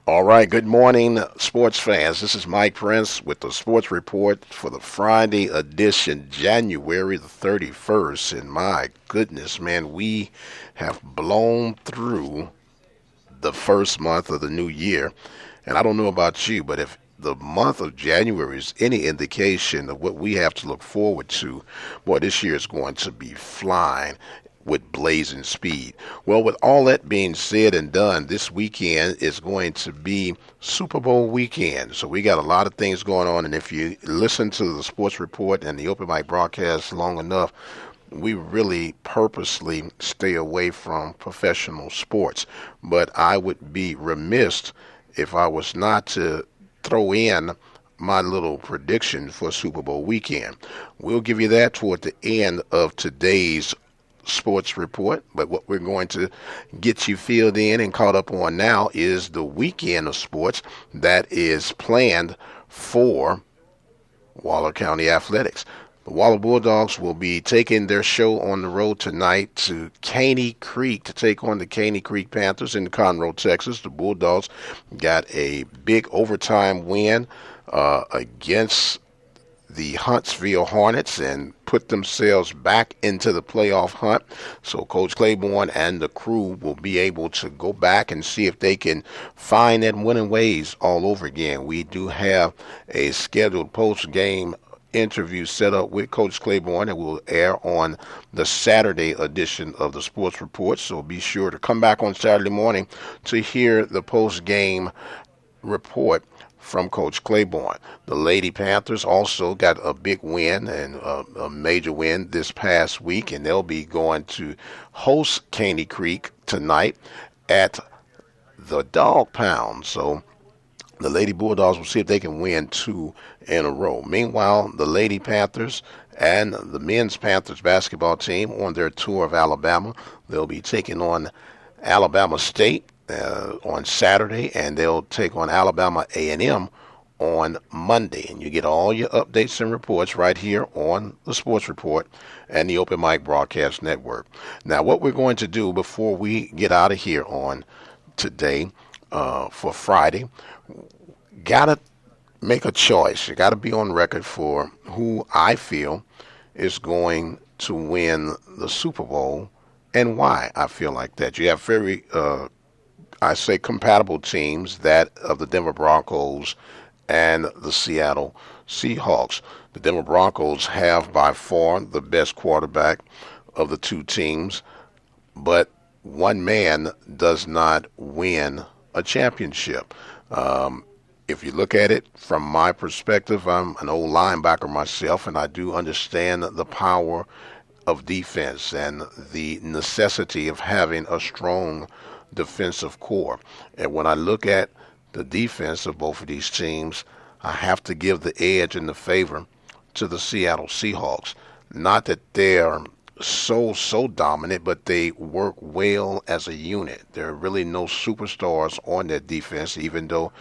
All right, good morning, sports fans. This is Mike Prince with the Sports Report for the Friday edition, January the 31st. And my goodness, man, we have blown through the first month of the new year. And I don't know about you, but if the month of January is any indication of what we have to look forward to, boy, this year is going to be flying with blazing speed. Well, with all that being said and done, this weekend is going to be Super Bowl weekend. So we got a lot of things going on. And if you listen to the sports report and the open mic broadcast long enough, we really purposely stay away from professional sports. But I would be remiss if I was not to throw in my little prediction for Super Bowl weekend. We'll give you that toward the end of today's sports report, but what we're going to get you filled in and caught up on now is the weekend of sports that is planned for Waller County Athletics. The Waller Bulldogs will be taking their show on the road tonight to Caney Creek to take on the Caney Creek Panthers in Conroe, Texas. The Bulldogs got a big overtime win against the Huntsville Hornets and put themselves back into the playoff hunt. So Coach Claiborne and the crew will be able to go back and see if they can find that winning ways all over again. We do have a scheduled post-game interview set up with Coach Claiborne that will air on the Saturday edition of the Sports Report. So be sure to come back on Saturday morning to hear the post-game report from Coach Claiborne. The Lady Panthers also got a big win and a major win this past week, and they'll be going to host Caney Creek tonight at the Dog Pound. So the Lady Bulldogs will see if they can win two in a row. Meanwhile, the Lady Panthers and the Men's Panthers basketball team on their tour of Alabama, they'll be taking on Alabama State on Saturday, and they'll take on Alabama A&M on Monday. And you get all your updates and reports right here on the Sports Report and the Open Mic Broadcast Network. Now, what we're going to do before we get out of here on today for Friday, gotta make a choice. You gotta be on record for who I feel is going to win the Super Bowl and why I feel like that. You have very I say compatible teams, that of the Denver Broncos and the Seattle Seahawks. The Denver Broncos have by far the best quarterback of the two teams, but one man does not win a championship. If you look at it from my perspective, I'm an old linebacker myself, and I do understand the power of defense and the necessity of having a strong defensive core. And when I look at the defense of both of these teams, I have to give the edge and the favor to the Seattle Seahawks. Not that they're so dominant, but they work well as a unit. There are really no superstars on that defense, even though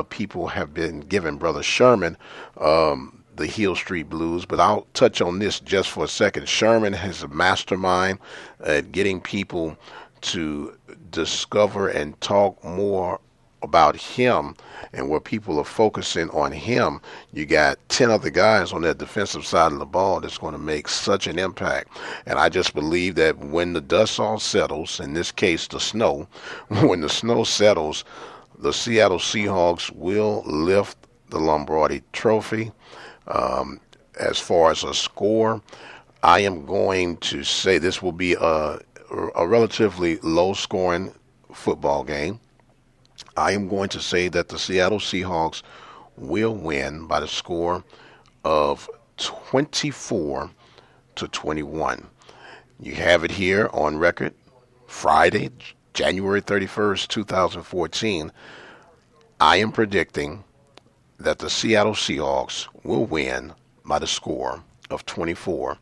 people have been giving Brother Sherman the Hill Street Blues. But I'll touch on this just for a second. Sherman has a mastermind at getting people to discover and talk more about him, and where people are focusing on him, you got 10 other guys on that defensive side of the ball that's going to make such an impact. And I just believe that when the dust all settles, in this case the snow, when the snow settles, the Seattle Seahawks will lift the Lombardi Trophy. As far as a score, I am going to say this will be a relatively low-scoring football game. I am going to say that the Seattle Seahawks will win by the score of 24-21. You have it here on record, Friday, January 31st, 2014. I am predicting that the Seattle Seahawks will win by the score of 24-21.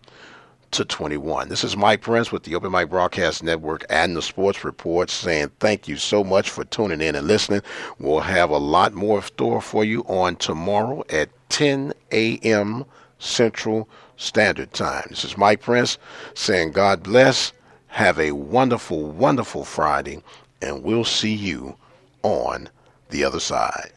This is Mike Prince with the Open Mic Broadcast Network and the Sports Report saying thank you so much for tuning in and listening. We'll have a lot more in store for you on tomorrow at 10 a.m. Central Standard Time. This is Mike Prince saying God bless. Have a wonderful, wonderful Friday, and we'll see you on the other side.